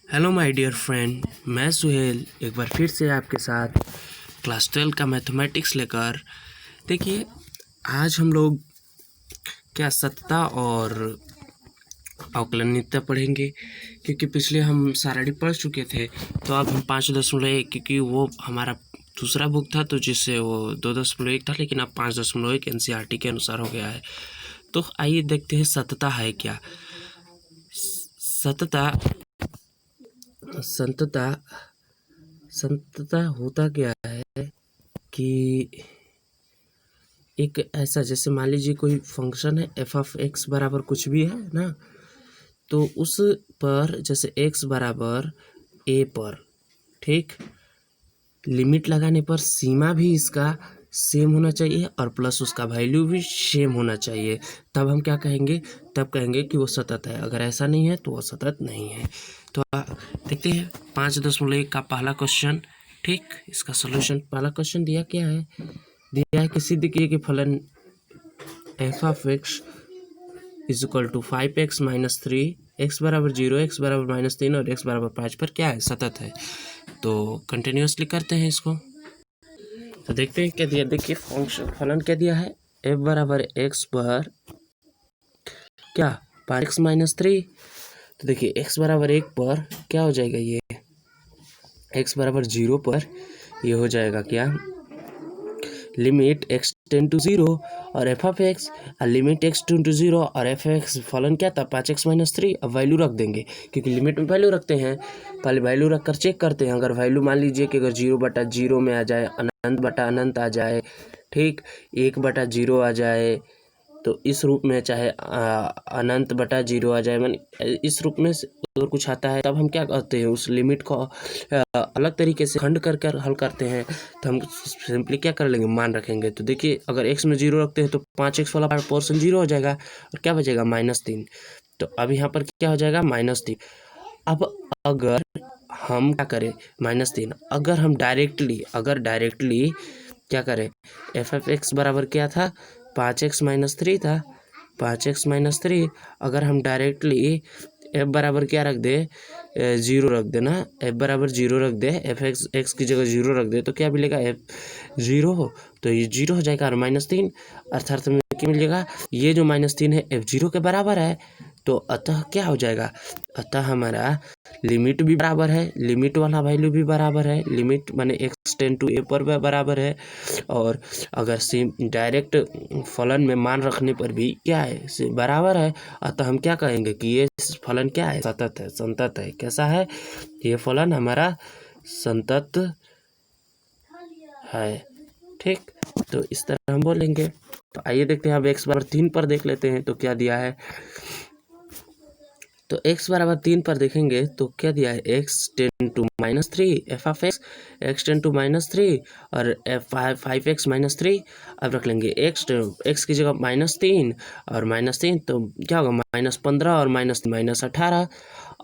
Hello my dear friend, मैं सुहेल एक बार फिर से आपके साथ क्लास 12 का मैथमेटिक्स लेकर। देखिए, आज हम लोग क्या सत्ता और अवकलनीयता पढ़ेंगे, क्योंकि पिछले हम सारणी पढ़ चुके थे। तो अब हम 5.1, क्योंकि वो हमारा दूसरा बुक था तो जिससे वो 2.1 था, लेकिन अब 5.1 NCERT के अनुसार हो गया है। तो आइए देखते हैं सतता है क्या। सतता संतता संतता होता क्या है कि एक ऐसा, जैसे मान लीजिए कोई फंक्शन है f(x) बराबर कुछ भी है ना, तो उस पर जैसे x बराबर a पर, ठीक, लिमिट लगाने पर सीमा भी इसका सेम होना चाहिए और प्लस उसका वैल्यू भी सेम होना चाहिए। तब हम क्या कहेंगे, तब कहेंगे कि वो सतत है। अगर ऐसा नहीं है तो वो सतत नहीं है। तो देखते हैं 5.1 का पहला क्वेश्चन। ठीक, इसका सॉल्यूशन। पहला क्वेश्चन दिया क्या है, दिया है कि सिद्ध किए कि फलन f(x) is equal to 5x - 3, x बराबर 0, x बराबर -3 और x बराबर 5 पर क्या है, सतत है। तो कंटिन्यूसली करते हैं इसको। तो देखते हैं क्या दिया। देखिए फंक्शन फलन क्या दिया है, f बराबर x पर क्या 5x - 3। तो देखिए x बराबर 1 पर क्या हो जाएगा, ये x बराबर 0 पर ये हो जाएगा क्या, लिमिट x टेंड टू 0 और f(x) limit x tend to 0 और f(x) फलन क्या था 5x - 3। अब वैल्यू रख देंगे, क्योंकि लिमिट में वैल्यू रखते हैं। पहले वैल्यू रख कर चेक करते हैं। अगर वैल्यू मान लीजिए कि अगर 0/0 में आ जाए, अनंत बटा अनंत आ जाए, ठीक, 1/0 आ जाए, तो इस रूप में चाहे अनंत बटा 0 आ जाए, माने इस रूप में अगर कुछ आता है, तब हम क्या करते हैं, उस लिमिट को अलग तरीके से खंड कर कर हल करते हैं। तो हम सिंपली क्या कर लेंगे, मान रखेंगे। तो देखिए अगर x में 0 रखते हैं तो 5x वाला पोर्शन 0 हो जाएगा और क्या बचेगा -3। तो अब यहाँ पर क्या हो जाएगा -3। अब अगर हम क्या करें, -3, अगर हम डायरेक्टली क्या करें, f(x) बराबर क्या था 5x - 3 था, 5x - 3। अगर हम डायरेक्टली f बराबर क्या रख दे, 0 रख देना, f बराबर 0 रख दे, f(x) की जगह 0 रख दे, तो क्या मिलेगा, f 0 हो तो ये 0 हो जाएगा और -3 अर्थात हमें क्या मिलेगा, ये जो -3 है f0 के बराबर है। तो अतः क्या हो जाएगा, अतः हमारा लिमिट भी बराबर है, लिमिट वाला वैल्यू भी बराबर है, लिमिट माने x टेंड टू a पर भी बराबर है। और अगर सेम डायरेक्ट फलन में मान रखने पर भी क्या है, से बराबर है। अतः हम क्या कहेंगे कि ये फलन क्या है, सतत है, संतत है। कैसा है, ये फलन हमारा संतत है। ठीक, तो इस तरह हम बोलेंगे। तो आइए देखते हैं अब x बराबर 3 पर देख लेते हैं तो क्या दिया है। तो x बराबर 3 पर देखेंगे तो क्या दिया है, x tend to -3 f(x), x tend to -3 और 5x - 3। अब रख लेंगे x की जगह -3 और -3, तो क्या होगा, -15 और -18।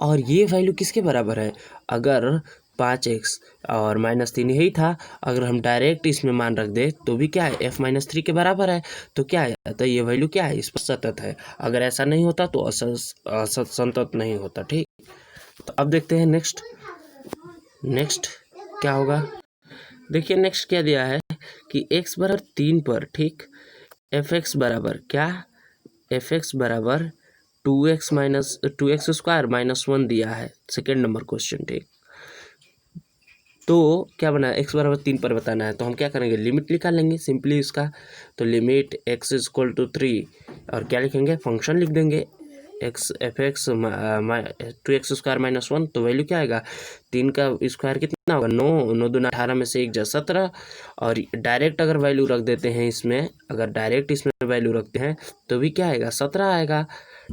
और ये वैल्यू किसके बराबर है, अगर 5x और -3 यही था, अगर हम डायरेक्ट इसमें मान रख दे तो भी क्या है, f - 3 के बराबर है। तो क्या है, तो ये वैल्यू क्या है, इस पर सतत है। अगर ऐसा नहीं होता तो संतत नहीं होता। ठीक, तो अब देखते हैं नेक्स्ट क्या होगा। देखिए नेक्स्ट क्या दिया है कि x बराबर 3 पर, ठीक, f(x) बराबर क्या, f(x) बराबर 2x स्क्वायर -1 दिया है, सेकेंड नंबर क्वेश्चन। ठीक, तो क्या बना है, x बराबर 3 पर बताना है, तो हम क्या करेंगे, लिमिट निकाल लेंगे सिंपली इसका। तो लिमिट x इक्वल टू 3 और क्या लिखेंगे, फंक्शन लिख देंगे x f(x) 2x स्क्वायर -1। तो वैल्यू क्या आएगा, 3 का स्क्वायर कितना होगा, 9, 9 दूना 18 में से 1 जा 17। और डायरेक्ट अगर वैल्यू रख देते हैं इसमें, अगर डायरेक्ट इसमें वैल्यू रखते हैं तो भी क्या आएगा, 17 आएगा।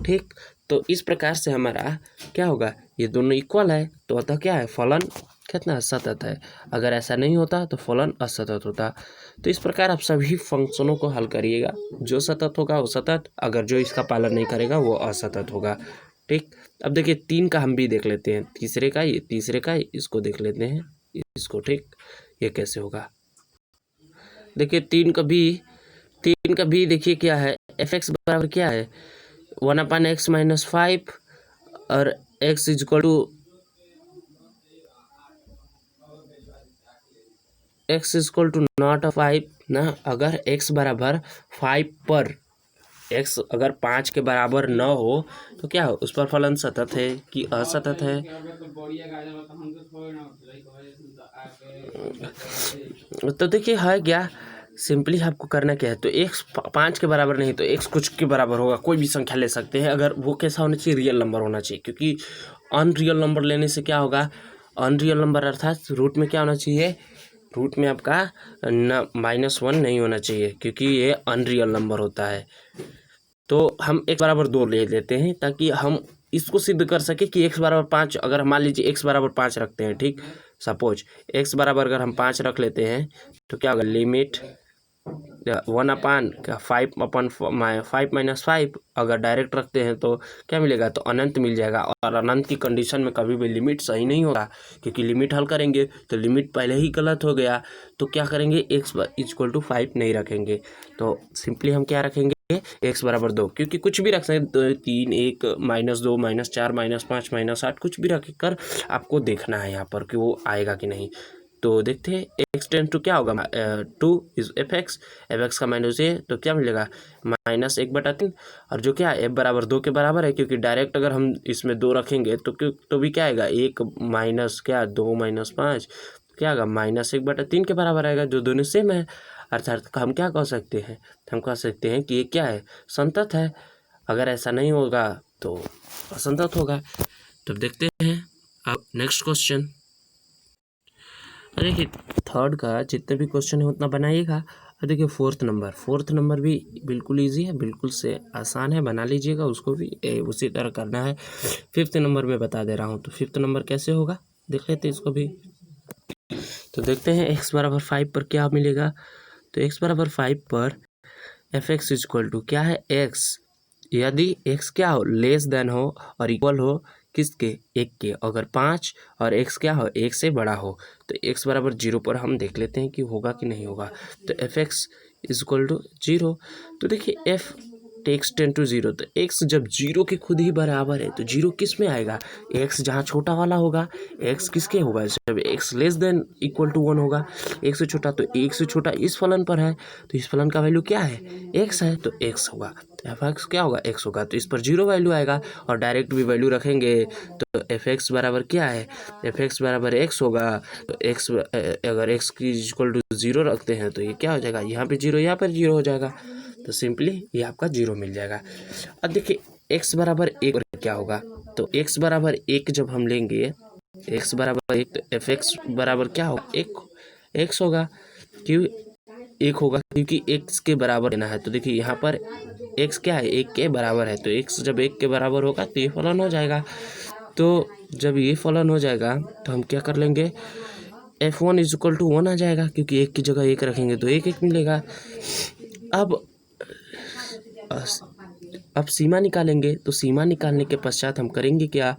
ठीक, तो इस प्रकार से हमारा क्या होगा, ये दोनों इक्वल है, तो अतः क्या है, फलन कितना सतत है। अगर ऐसा नहीं होता तो फलन असतत होता। तो इस प्रकार आप सभी फंक्शनों को हल करिएगा, जो सतत होगा वो सतत, अगर जो इसका पालन नहीं करेगा वो असतत होगा। ठीक, अब देखिए 3 का हम भी देख लेते हैं, तीसरे का इसको देख लेते हैं इसको। ठीक, ये कैसे होगा, देखिए 3 का भी देखिए क्या है, f(x) बराबर क्या है 1/x - 5 और x equal to x equal to not 5 ना, अगर एक्स बराबर 5 पर एक्स अगर 5 के बराबर न हो तो क्या हो, उस पर फलन सतत है कि असतत है। तो देखिए है क्या, सिंपली आपको करना क्या है, तो एक्स 5 के बराबर नहीं तो एक्स कुछ के बराबर होगा, कोई भी संख्या ले सकते हैं। अगर वो कैसा होना चाहिए, रियल नंबर होना चाहिए, क्योंकि अनरियल नंबर लेने से क्या होगा, अनरियल नंबर अर्थात रूट में क्या होना चाहिए, रूट में आपका -1 नहीं होना चाहिए, क्योंकि ये अनरियल नंबर होता है। तो हम x बराबर 2 ले लेते हैं ताकि हम इसको सिद्ध कर सके कि x बराबर 5, अगर हम मान लीजिए x बराबर 5 रखते हैं, ठीक, सपोज x बराबर अगर हम 5 रख लेते हैं तो क्या होगा, लिमिट 1/5 अगर डायरेक्ट रखते हैं तो क्या मिलेगा, तो अनंत मिल जाएगा। और अनंत की कंडीशन में कभी भी लिमिट सही नहीं होगा, क्योंकि लिमिट हल करेंगे तो लिमिट पहले ही गलत हो गया। तो क्या करेंगे, x इक्वल टू 5 नहीं रखेंगे, तो सिंपली हम क्या रखेंगे, x बराबर 2, क्योंकि कुछ भी रख सकते, 3, 1, -2, -4, -5, -8 कुछ भी रख कर आपको देखना है यहाँ पर कि वो आएगा कि नहीं। तो देखते हैं x टेंड टू क्या होगा, 2 इज एफ एक्स का माइनस ये, तो क्या मिलेगा, -1/3, और जो क्या f बराबर 2 के बराबर है, क्योंकि डायरेक्ट अगर हम इसमें 2 रखेंगे तो भी क्या आएगा, 1 माइनस क्या 2 - 5 क्या आएगा, -1/3 के बराबर आएगा, जो दोनों सेम है। अर्थात हम क्या कह सकते हैं, हम कह सकते हैं कि ये क्या है, संतत है। अगर ऐसा नहीं होगा तो असंतत होगा। तो देखते हैं अब नेक्स्ट क्वेश्चन। देखिए थर्ड का जितने भी क्वेश्चन है उतना बनाइएगा। और देखिए फोर्थ नंबर भी बिल्कुल इजी है, बिल्कुल से आसान है, बना लीजिएगा, उसको भी उसी तरह करना है। फिफ्थ नंबर में बता दे रहा हूँ, तो फिफ्थ नंबर कैसे होगा देख लेते हैं इसको भी। तो देखते हैं x बराबर 5 पर क्या मिलेगा। तो x बराबर 5 पर एफ एक्स इक्वल टू क्या है, x, यदि x क्या हो, लेस देन हो और इक्वल हो किसके, 1 के, अगर 5 और x क्या हो, 1 से बड़ा हो, तो x बराबर 0 पर हम देख लेते हैं कि होगा कि नहीं होगा। तो एफ एक्स इक्वल टू 0, तो देखिए f टेक्स 10 to 0, तो x जब 0 के खुद ही बराबर है तो 0 किस में आएगा, x जहाँ छोटा वाला होगा, x किसके होगा, जब x less than equal to 1 होगा, 1 से छोटा, तो 1 से छोटा इस फलन पर है, तो इस फलन का वैल्यू क्या है, x है, तो x होगा, एफ एक्स क्या होगा, x होगा, तो इस पर 0 वैल्यू आएगा। और डायरेक्ट भी वैल्यू रखेंगे तो एफ एक्स बराबर क्या है, एफ एक्स बराबर x होगा, तो x अगर x की इक्वल टू 0 रखते हैं तो ये क्या हो जाएगा, यहाँ पे 0, यहाँ पर 0 हो जाएगा, तो सिंपली ये आपका 0 मिल जाएगा। अब देखिए x बराबर 1 पर क्या होगा, तो x बराबर 1 जब हम लेंगे, x बराबर 1, तो एफ एक्स बराबर क्या होगा, 1 x होगा, क्यों 1 होगा, क्योंकि x के बराबर लेना है। तो देखिए यहाँ पर x क्या है, 1 के बराबर है, तो x जब 1 के बराबर होगा तो ये फलन हो जाएगा। तो जब ये फलन हो जाएगा तो हम क्या कर लेंगे, f1 इज इक्वल टू 1 आ जाएगा, क्योंकि 1 की जगह 1 रखेंगे तो 1 मिलेगा। अब सीमा निकालेंगे, तो सीमा निकालने के पश्चात हम करेंगे क्या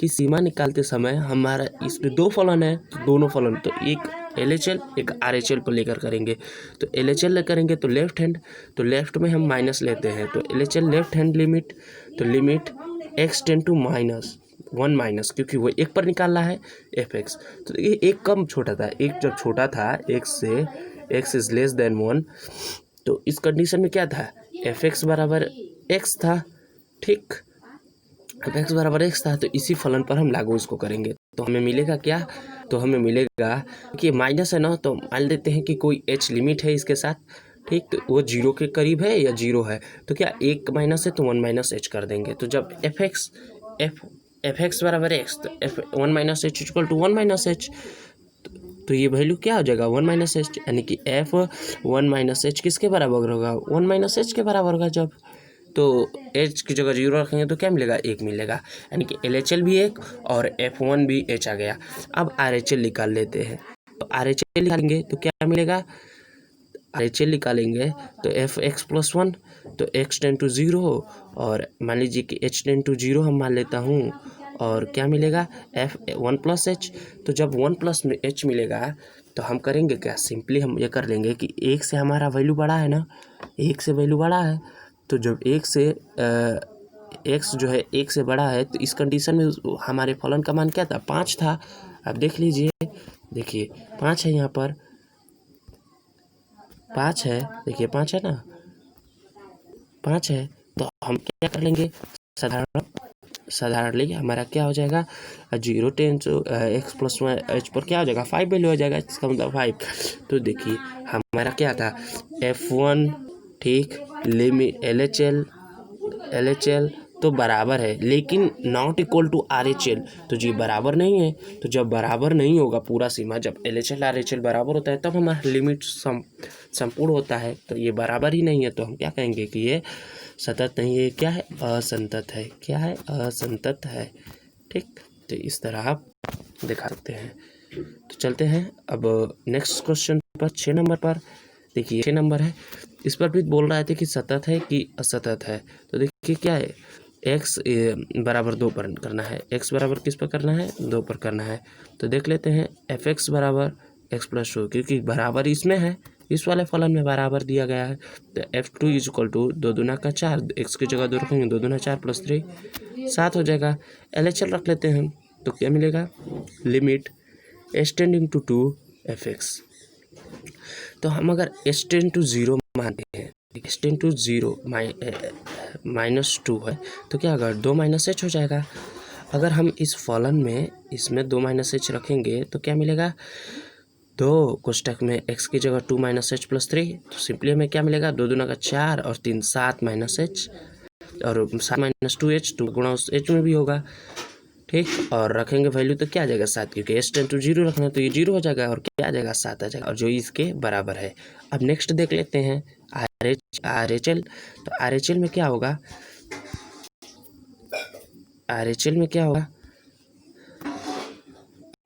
कि सीमा निकालते समय हमारा इसमें 2 फलन है, तो दोनों फलन, तो एक LHL एक RHL पर लेकर करेंगे। तो LHL करेंगे तो लेफ्ट हैंड, तो लेफ्ट में हम माइनस लेते हैं, तो LHL लेफ्ट हैंड लिमिट, तो limit x tend to -1 minus, क्योंकि वो 1 पर निकालना है एफ एक्स। तो ये 1 कम छोटा था, 1 जब छोटा था x से, x इज लेस देन 1, तो इस कंडीशन में क्या था, एफ एक्स बराबर x था, ठीक, एफ एक्स बराबर x था, तो इसी फलन पर हम लागू इसको करेंगे, तो हमें मिलेगा क्या, तो हमें मिलेगा कि माइनस है ना, तो मान लेते हैं कि कोई h लिमिट है इसके साथ, ठीक, तो वो 0 के करीब है या 0 है, तो क्या 1 माइनस है तो 1 माइनस h कर देंगे। तो जब एफ एक्स बराबर x, तो f1 minus h equal to 1 minus h, तो ये वैल्यू क्या हो जाएगा, 1 माइनस एच, यानी कि f1 माइनस एच किसके बराबर होगा, 1 माइनस एच के बराबर होगा। जब तो h की जगह 0 रखेंगे तो क्या मिलेगा, 1 मिलेगा, यानी कि LHL भी 1 और f1 भी h आ गया। अब RHL निकाल लेते हैं, तो RHL निकालेंगे तो क्या मिलेगा, RHL निकालेंगे तो एफ एक्स प्लस 1, तो x टेंड टू 0, और मान लीजिए कि h टेंड टू 0 हम मान लेता हूँ, और क्या मिलेगा, f1 प्लस एच। तो जब 1 प्लस h मिलेगा तो हम करेंगे क्या, सिंपली हम ये कर लेंगे कि 1 से हमारा वैल्यू बड़ा है ना, 1 से वैल्यू बड़ा है, तो जब 1 से x जो है 1 से बड़ा है, तो इस कंडीशन में हमारे फलन का मान क्या था, 5 था। अब देख लीजिए, देखिए 5 है यहाँ पर, 5 है, देखिए 5 है ना, 5 है, तो हम क्या कर लेंगे, साधारणली हमारा क्या हो जाएगा, 0 tend to x plus h पर क्या हो जाएगा 5 वैल्यू हो जाएगा, इसका मतलब 5। तो देखिए हमारा क्या था F1, ठीक, लिमिट LHL तो बराबर है, लेकिन नॉट इक्वल टू RHL, तो जी बराबर नहीं है। तो जब बराबर नहीं होगा पूरा सीमा, जब LHL RHL बराबर होता है तब हमारा लिमिट संपूर्ण होता है, तो ये बराबर ही नहीं है, तो हम क्या कहेंगे कि ये सतत नहीं है, क्या है, असंतत है, क्या है, असंतत है, ठीक। तो इस तरह आप दिखा सकते हैं। तो चलते हैं अब नेक्स्ट क्वेश्चन पर, 6 नंबर पर। देखिए 6 नंबर है, इस पर भी बोल रहा है कि सतत है कि असतत है। तो देखिए क्या है, x बराबर 2 पर करना है, x बराबर किस पर करना है, 2 पर करना है। तो देख लेते हैं fx बराबर x प्लस 2, क्योंकि बराबर इसमें है, इस वाले फलन में बराबर दिया गया है। तो f2 इज इक्वल टू 2 दूना का 4, x की जगह 2 रखेंगे, 2 दूना 4 प्लस 3 7 हो जाएगा। LHL रख लेते हैं, तो क्या मिलेगा, limit h tending to 2 fx। तो हम अगर h टेंड टू 0 मानते हैं, h टेंड टू 0 -2 है, तो क्या होगा, 2 -h हो जाएगा। अगर हम इस फलन में इसमें 2 -h रखेंगे तो क्या मिलेगा, 2 कोष्टक में x की जगह 2 -h प्लस 3, तो सिंपली हमें क्या मिलेगा, 2 दूना का 4 और 3 7 -h, और 7 -2h, 2 गुणा उस h में भी होगा, ठीक। और रखेंगे वैल्यू तो क्या आ जाएगा 7, क्योंकि h टेंड टू 0 रखना है, तो ये 0 हो जाएगा, और क्या आ जाएगा 7 आ जाएगा, और जो इसके बराबर है। अब नेक्स्ट देख लेते हैं RHL। तो RHL में क्या होगा, RHL में क्या होगा,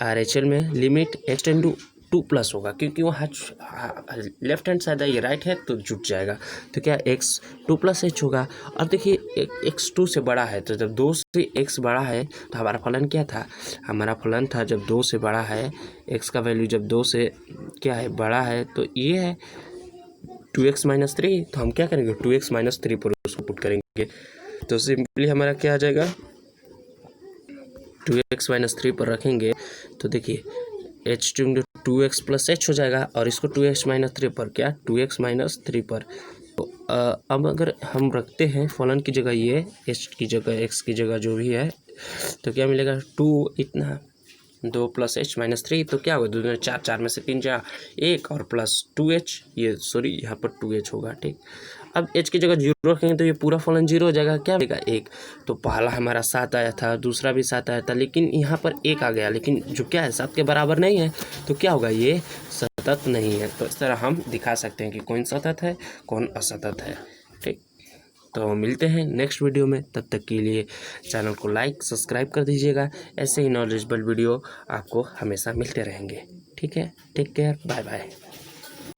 RHL में limit x tend to 2 plus होगा, क्योंकि वो लेफ्ट हैंड साइड है, ये राइट है, तो जुट जाएगा। तो क्या x 2 प्लस h होगा। और देखिए x 2 से बड़ा है, तो जब 2 से x बड़ा है तो हमारा फलन क्या था, हमारा फलन था जब 2 से बड़ा है, x का वैल्यू जब 2 से क्या है बड़ा है, तो ये है 2x - 3। तो हम क्या करेंगे, 2x - 3 पर उसको पुट करेंगे, तो सिंपली हमारा क्या आ जाएगा, 2x - 3 पर रखेंगे, तो देखिए h tend to 2x plus h हो जाएगा, और इसको 2x - 3 पर क्या, 2x - 3 पर। तो अब अगर हम रखते हैं फलन की जगह ये h की जगह x की जगह जो भी है, तो क्या मिलेगा, 2 इतना 2 प्लस h - 3, तो क्या होगा, 2 दूना 4, 4 में से 3 जा 1, और प्लस 2h, ये सॉरी यहाँ पर 2h होगा, ठीक। अब h की जगह 0 रखेंगे तो ये पूरा फलन 0 हो जाएगा, क्या मिलेगा 1। तो पहला हमारा 7 आया था, दूसरा भी 7 आया था, लेकिन यहाँ पर 1 आ गया, लेकिन जो क्या है 7 के बराबर नहीं है, तो क्या होगा, ये सतत नहीं है। तो इस तरह हम दिखा सकते हैं कि कौन सतत है कौन असतत है, ठीक। तो मिलते हैं नेक्स्ट वीडियो में, तब तक के लिए चैनल को लाइक सब्सक्राइब कर दीजिएगा। ऐसे ही नॉलेजेबल वीडियो आपको हमेशा मिलते रहेंगे, ठीक है। Take care, bye bye.